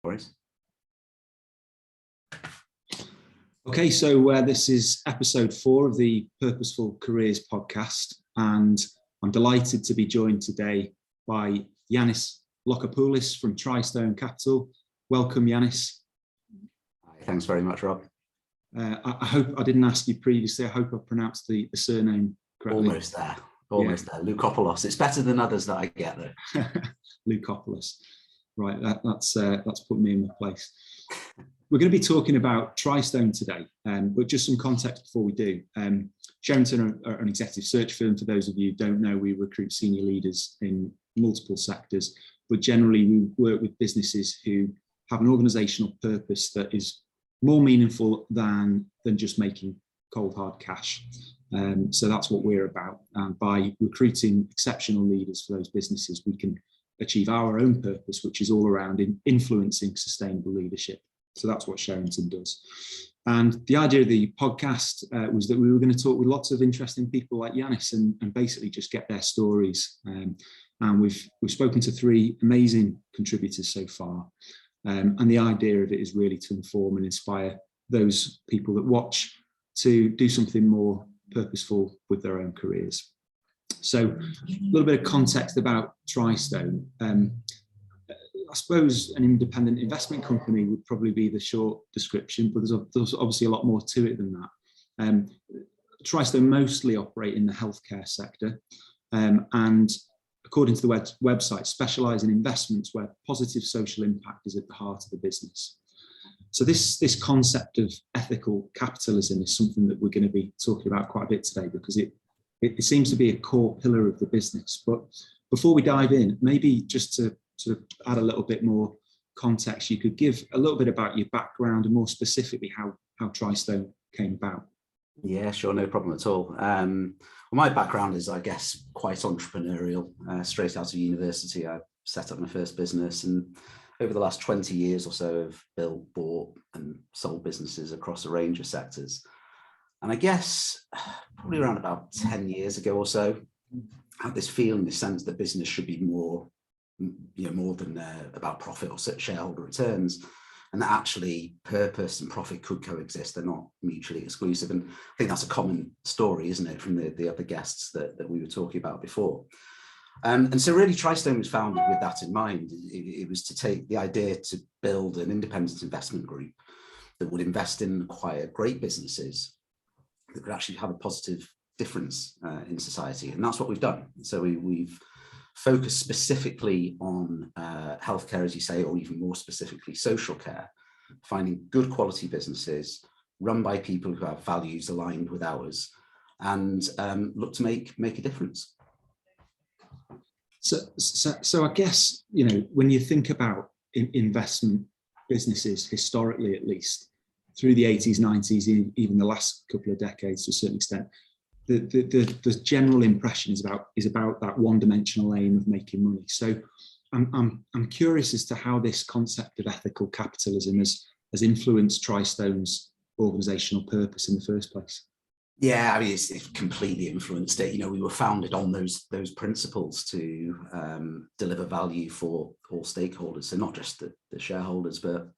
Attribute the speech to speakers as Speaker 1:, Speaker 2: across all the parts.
Speaker 1: Boris.
Speaker 2: Okay, so this is episode 4 of the Purposeful Careers podcast, and I'm delighted to be joined today by Yannis Locopoulos from Tristone Capital. Welcome, Yannis.
Speaker 1: Hi, thanks very much, Rob.
Speaker 2: I hope I didn't ask you previously. I hope I pronounced the surname correctly.
Speaker 1: Almost there. There. Locopoulos. It's better than others that I get though.
Speaker 2: Locopoulos. Right, that's put me in my place. We're going to be talking about Tristone today, but just some context before we do. Sherrington are an executive search firm. For those of you who don't know, we recruit senior leaders in multiple sectors, but generally we work with businesses who have an organisational purpose that is more meaningful than just making cold hard cash. So that's what we're about. And by recruiting exceptional leaders for those businesses, we can achieve our own purpose, which is all around influencing sustainable leadership. So that's what Sherrington does. And the idea of the podcast was that we were going to talk with lots of interesting people like Yannis and basically just get their stories. And we've spoken to 3 amazing contributors so far. And the idea of it is really to inform and inspire those people that watch to do something more purposeful with their own careers. So a little bit of context about Tristone. I suppose an independent investment company would probably be the short description, but there's obviously a lot more to it than that. Tristone mostly operate in the healthcare sector, and according to the website, specialise in investments where positive social impact is at the heart of the business. So this concept of ethical capitalism is something that we're going to be talking about quite a bit today, because it seems to be a core pillar of the business. But before we dive in, maybe just to sort of add a little bit more context, you could give a little bit about your background and more specifically how Tristone came about.
Speaker 1: Yeah, sure, no problem at all. Well, my background is, I guess, quite entrepreneurial. Straight out of university, I set up my first business, and over the last 20 years or so, I've built, bought and sold businesses across a range of sectors. And I guess probably around about 10 years ago or so, I had this feeling, this sense that business should be more than about profit or shareholder returns, and that actually purpose and profit could coexist. They're not mutually exclusive. And I think that's a common story, isn't it, from the other guests that we were talking about before. And so really Tristone was founded with that in mind. It was to take the idea to build an independent investment group that would invest in and acquire great businesses that could actually have a positive difference in society. And that's what we've done. So we've focused specifically on healthcare, as you say, or even more specifically social care, finding good quality businesses run by people who have values aligned with ours, and look to make a difference.
Speaker 2: So I guess, when you think about investment businesses historically, at least through the 80s, 90s, even the last couple of decades to a certain extent, the general impression is about that one-dimensional aim of making money. So I'm curious as to how this concept of ethical capitalism has influenced Tristone's organisational purpose in the first place.
Speaker 1: Yeah, I mean, it's completely influenced it. We were founded on those principles to deliver value for all stakeholders. So not just the shareholders, but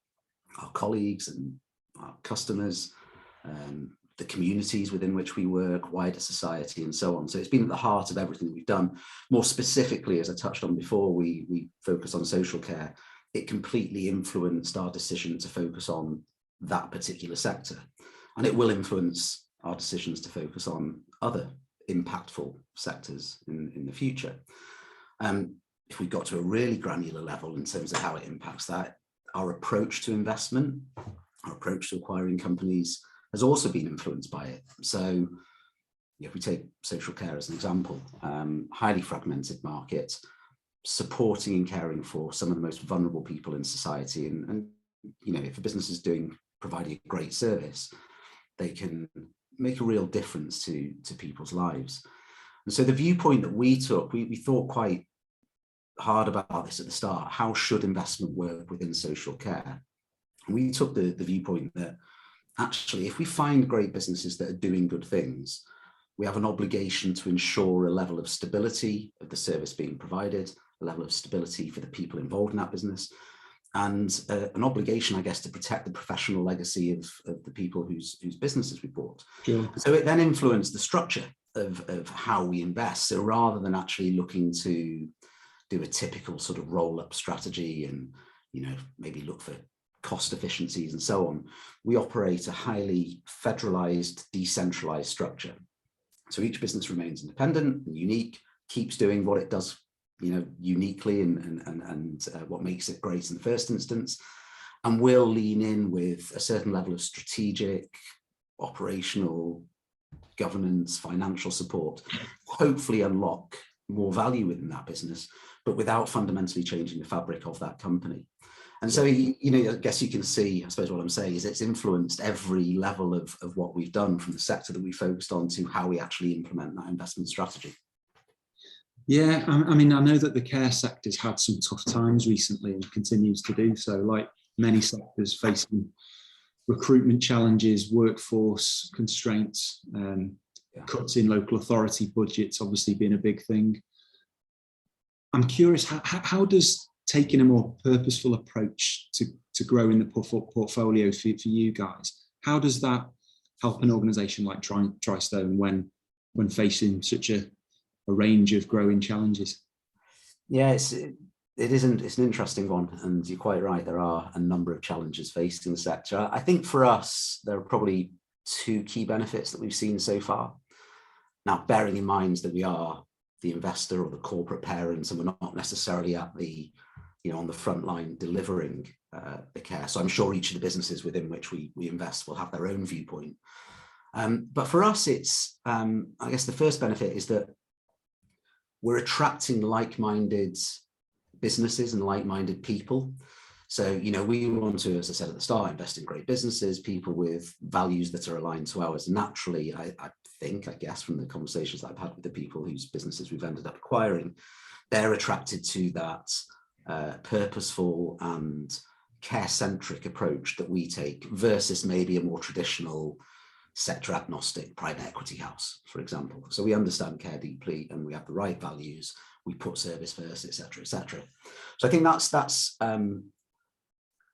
Speaker 1: our colleagues and our customers, the communities within which we work, wider society, and so on. So it's been at the heart of everything that we've done. More specifically, as I touched on before, we focus on social care. It completely influenced our decision to focus on that particular sector. And it will influence our decisions to focus on other impactful sectors in the future. If we got to a really granular level in terms of how it impacts that, our approach to investment, our approach to acquiring companies has also been influenced by it. So if we take social care as an example, highly fragmented market, supporting and caring for some of the most vulnerable people in society. And if a business is providing a great service, they can make a real difference to people's lives. And so the viewpoint that we took, we thought quite hard about this at the start. How should investment work within social care? And we took the viewpoint that actually, if we find great businesses that are doing good things, we have an obligation to ensure a level of stability of the service being provided, a level of stability for the people involved in that business, and an obligation, I guess, to protect the professional legacy of the people whose businesses we bought.
Speaker 2: Sure.
Speaker 1: So it then influenced the structure of how we invest. So rather than actually looking to do a typical sort of roll-up strategy and, you know, maybe look for cost efficiencies and so on, we operate a highly federalized, decentralized structure. So each business remains independent and unique, keeps doing what it does, you know, uniquely and what makes it great in the first instance, and will lean in with a certain level of strategic, operational, governance, financial support, hopefully unlock more value within that business, but without fundamentally changing the fabric of that company. And so, you know, I guess you can see, I suppose what I'm saying is it's influenced every level of what we've done, from the sector that we focused on to how we actually implement that investment strategy.
Speaker 2: Yeah, I mean, I know that the care sector's had some tough times recently and continues to do so, like many sectors facing recruitment challenges, workforce constraints, cuts in local authority budgets obviously being a big thing. I'm curious, how does taking a more purposeful approach to growing the portfolio for you guys, how does that help an organisation like Tristone when facing such a range of growing challenges?
Speaker 1: Yeah, it's an interesting one, and you're quite right. There are a number of challenges facing the sector. I think for us, there are probably two key benefits that we've seen so far. Now, bearing in mind that we are the investor or the corporate parents, and we're not necessarily at the, you know, on the front line delivering the care. So I'm sure each of the businesses within which we invest will have their own viewpoint. But for us, it's, I guess the first benefit is that we're attracting like-minded businesses and like-minded people. So, you know, we want to, as I said at the start, invest in great businesses, people with values that are aligned to ours. Naturally, I guess from the conversations that I've had with the people whose businesses we've ended up acquiring, they're attracted to that purposeful and care-centric approach that we take versus maybe a more traditional sector agnostic private equity house, for example. So we understand care deeply and we have the right values. We put service first, et cetera, et cetera. So I think that's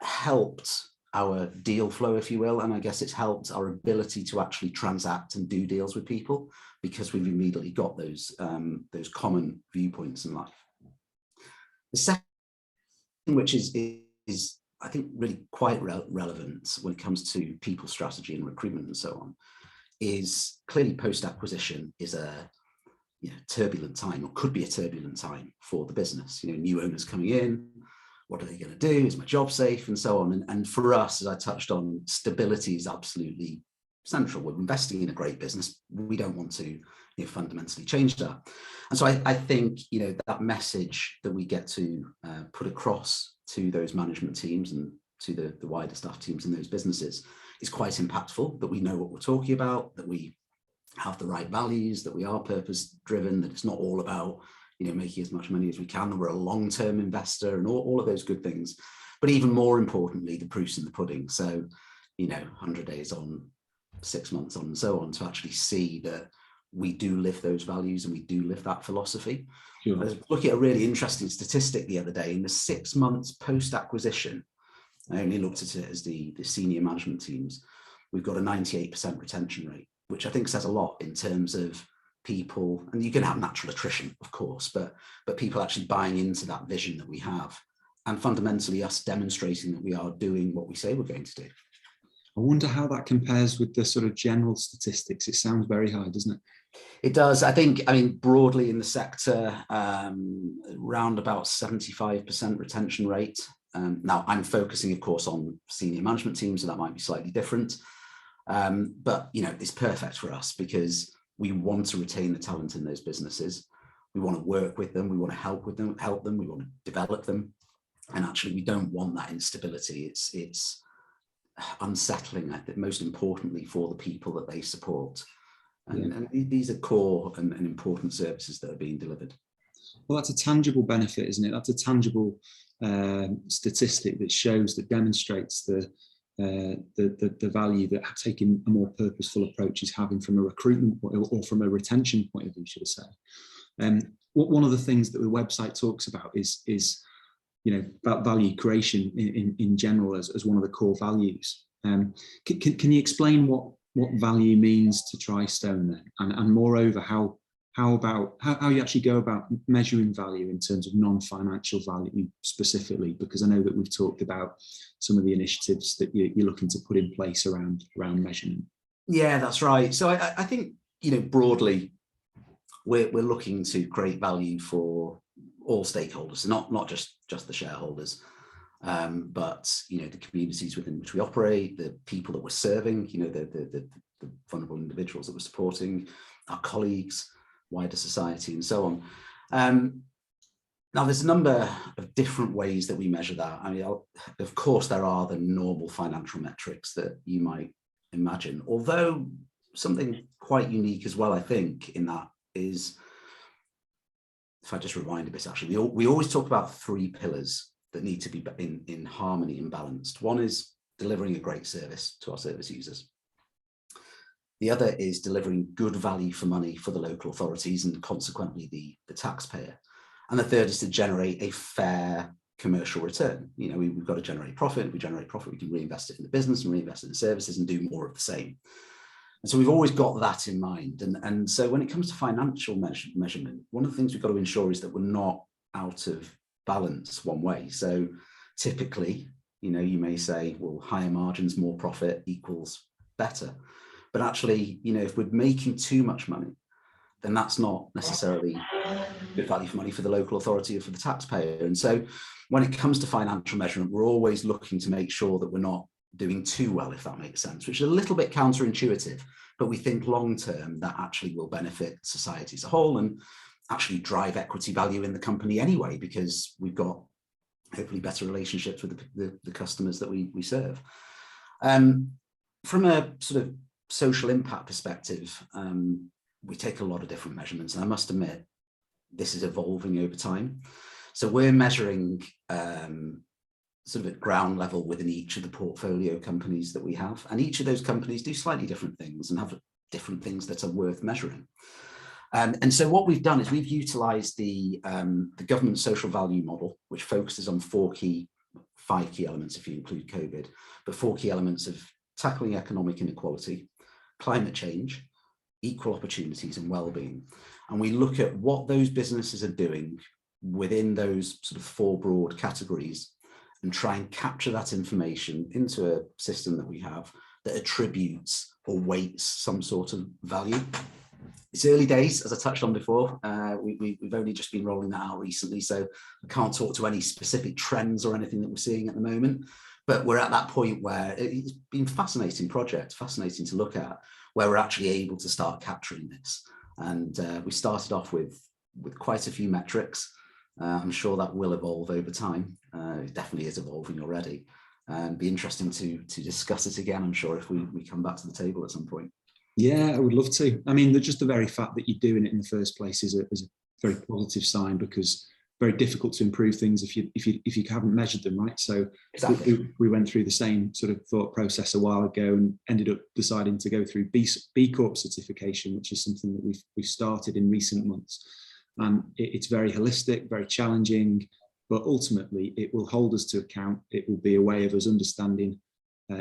Speaker 1: helped our deal flow, if you will. And I guess it's helped our ability to actually transact and do deals with people because we've immediately got those common viewpoints in life. The second, which is I think really quite relevant when it comes to people strategy and recruitment and so on, is clearly post-acquisition is a turbulent time, or could be a turbulent time for the business. You know, new owners coming in, what are they going to do? Is my job safe? And so on. And for us, as I touched on, stability is absolutely central. We're investing in a great business. We don't want to fundamentally change that. And so I think, you know, that message that we get to put across to those management teams and to the wider staff teams in those businesses is quite impactful, that we know what we're talking about, that we have the right values, that we are purpose driven, that it's not all about, you know, making as much money as we can, that we're a long-term investor and all of those good things. But even more importantly, the proof's in the pudding. So, you know, 100 days on, 6 months on and so on, to actually see that we do live those values and we do live that philosophy. Sure. I was looking at a really interesting statistic the other day. In the 6 months post-acquisition, I only looked at it as the senior management teams, we've got a 98% retention rate, which I think says a lot in terms of people, and you can have natural attrition, of course, but people actually buying into that vision that we have, and fundamentally us demonstrating that we are doing what we say we're going to do.
Speaker 2: I wonder how that compares with the sort of general statistics. It sounds very high, doesn't it?
Speaker 1: It does. I mean, broadly in the sector, around about 75% retention rate. Now, I'm focusing, of course, on senior management teams, so that might be slightly different. But, you know, it's perfect for us because we want to retain the talent in those businesses. We want to work with them. We want to help them. We want to develop them. And actually, we don't want that instability. It's unsettling, I think, most importantly for the people that they support. And these are core and important services that are being delivered.
Speaker 2: Well, that's a tangible benefit, isn't it? That's a tangible statistic that shows, that demonstrates the value that taking a more purposeful approach is having from a recruitment point, or from a retention point of view, should I say. One of the things that the website talks about is about value creation in general as one of the core values. Can you explain what value means to Tristone then, and moreover how you actually go about measuring value in terms of non-financial value specifically, because I know that we've talked about some of the initiatives that you're looking to put in place around measurement. Yeah,
Speaker 1: that's right. So I think, broadly, we're looking to create value for all stakeholders, not just the shareholders, but the communities within which we operate, the people that we're serving, the vulnerable individuals that we're supporting, our colleagues, wider society, and so on. Now, there's a number of different ways that we measure that. I mean, of course, there are the normal financial metrics that you might imagine, although something quite unique as well, I think, in that is, if I just rewind a bit, actually, we always talk about three pillars that need to be in harmony and balanced. One is delivering a great service to our service users. The other is delivering good value for money for the local authorities and consequently the taxpayer. And the third is to generate a fair commercial return. We've got to generate profit. If we generate profit, we can reinvest it in the business and reinvest it in services and do more of the same. And so we've always got that in mind. And so when it comes to financial measurement, one of the things we've got to ensure is that we're not out of balance one way. So typically, you may say, well, higher margins, more profit equals better. But actually, if we're making too much money, then that's not necessarily good value for money for the local authority or for the taxpayer. And so when it comes to financial measurement, we're always looking to make sure that we're not doing too well, if that makes sense, which is a little bit counterintuitive, but we think long-term that actually will benefit society as a whole and actually drive equity value in the company anyway, because we've got hopefully better relationships with the customers that we serve. From a sort of social impact perspective, we take a lot of different measurements, and I must admit, this is evolving over time. So we're measuring sort of at ground level within each of the portfolio companies that we have, and each of those companies do slightly different things and have different things that are worth measuring. And so what we've done is we've utilised the government social value model, which focuses on five key elements if you include COVID, but 4 key elements of tackling economic inequality, climate change, equal opportunities, and well-being. And we look at what those businesses are doing within those sort of 4 broad categories and try and capture that information into a system that we have that attributes or weights some sort of value. It's early days, as I touched on before. We've only just been rolling that out recently, so I can't talk to any specific trends or anything that we're seeing at the moment. But we're at that point where it's been a fascinating project, fascinating to look at, where we're actually able to start capturing this. And we started off with quite a few metrics. I'm sure that will evolve over time. It definitely is evolving already. Be interesting to discuss it again, I'm sure, if we come back to the table at some point. Yeah, I would love to. I mean, just the very fact that you're doing it in the first place is a very positive sign, because very difficult to improve things if you haven't measured them, right? So exactly. we went through the same sort of thought process a while ago and ended up deciding to go through B Corp certification, which is something that we've started in recent months. And it's very holistic, very challenging, but ultimately it will hold us to account. It will be a way of us understanding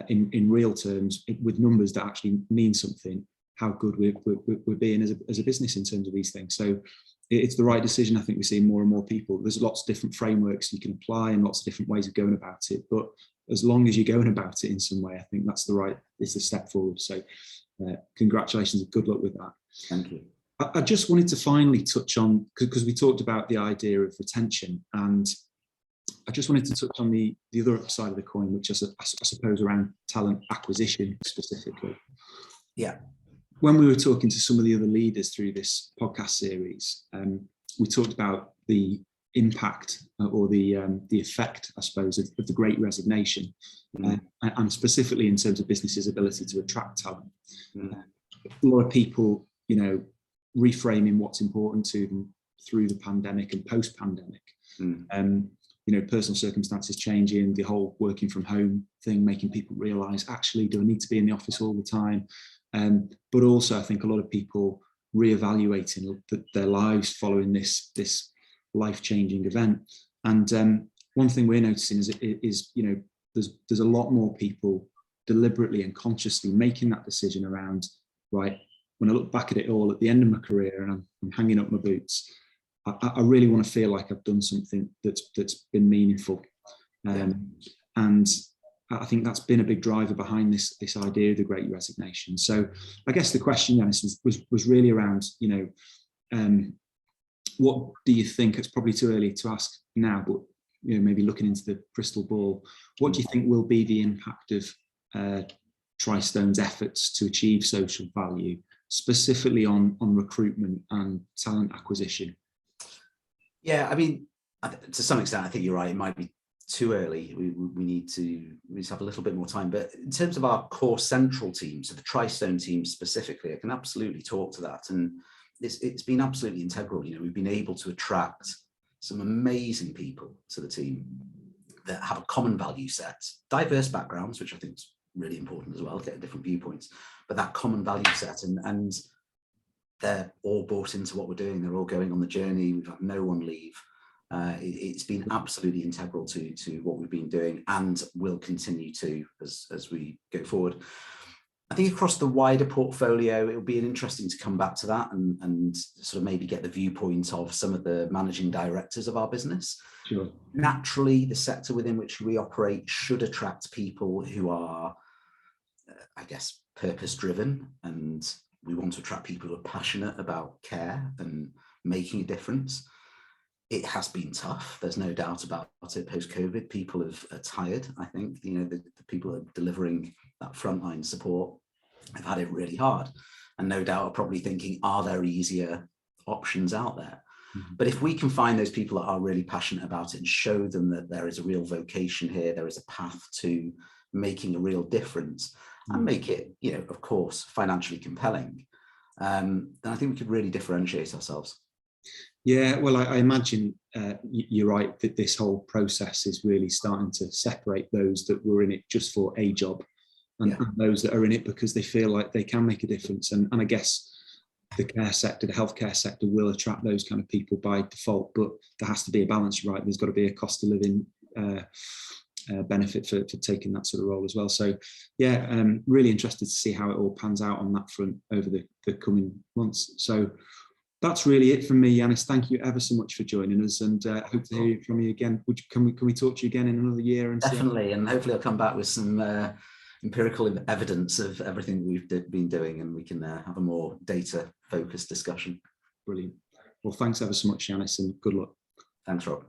Speaker 1: in real terms, with numbers that actually mean something, how good we're being as a business in terms of these things. So it's the right decision. I think we're seeing more and more people. There's lots of different frameworks you can apply and lots of different ways of going about it. But as long as you're going about it in some way, I think it's a step forward. So congratulations and good luck with that. Thank you. I just wanted to finally touch on, because we talked about the idea of retention, and I just wanted to touch on the other side of the coin, which is, I suppose, around talent acquisition specifically. Yeah. When we were talking to some of the other leaders through this podcast series, we talked about the impact or the effect, I suppose, of the Great Resignation, and specifically in terms of businesses' ability to attract talent. A lot of people, reframing what's important to them through the pandemic and post-pandemic. Personal circumstances changing, the whole working from home thing, making people realise, actually, do I need to be in the office all the time? But also, I think a lot of people reevaluating their lives following this life-changing event. And
Speaker 2: one thing we're noticing is you know, there's a lot more people deliberately and consciously making that decision around, right, when I look back at it all at the end of my career and I'm hanging up my boots, I really want to feel like I've done something that's been meaningful. And I think that's been a big driver behind this idea of the Great Resignation. So I guess the question, Yannis, was really around, you know, what do you think? It's probably too early to ask now, but you know, maybe looking into the crystal ball, what do you think will be the impact of Tristone's efforts to achieve social value, specifically on recruitment and talent acquisition?
Speaker 1: Yeah, I mean, to some extent, I think you're right. It might be too early. We need to have a little bit more time. But in terms of our core central team, so the Tristone team specifically, I can absolutely talk to that. And it's been absolutely integral. You know, we've been able to attract some amazing people to the team that have a common value set, diverse backgrounds, which I think is really important as well, getting different viewpoints, but that common value set, and they're all bought into what we're doing. They're all going on the journey. We've had no one leave. It's been absolutely integral to what we've been doing and will continue to as we go forward. I think across the wider portfolio, it'll be interesting to come back to that and sort of maybe get the viewpoint of some of the managing directors of our business.
Speaker 2: Sure.
Speaker 1: Naturally, the sector within which we operate should attract people who are, I guess, purpose-driven, and we want to attract people who are passionate about care and making a difference. It has been tough. There's no doubt about it. Post-COVID, people are tired. I think, you know, the people that are delivering that frontline support have had it really hard, and no doubt are probably thinking, are there easier options out there? Mm-hmm. But if we can find those people that are really passionate about it and show them that there is a real vocation here, there is a path to making a real difference, and make it, you know, of course, financially compelling, then I think we could really differentiate ourselves.
Speaker 2: Yeah, well, I imagine you're right that this whole process is really starting to separate those that were in it just for a job and those that are in it because they feel like they can make a difference. And I guess the care sector, the healthcare sector will attract those kind of people by default, but there has to be a balance, right? There's got to be a cost of living benefit for taking that sort of role as well. So yeah, really interested to see how it all pans out on that front over the coming months. So that's really it from me, Yannis. Thank you ever so much for joining us, and hope to hear from you again. Can we talk to you again in another year? And
Speaker 1: definitely, and hopefully I'll come back with some empirical evidence of everything we've been doing, and we can have a more data-focused discussion.
Speaker 2: Brilliant. Well, thanks ever so much, Yannis, and good luck.
Speaker 1: Thanks, Rob.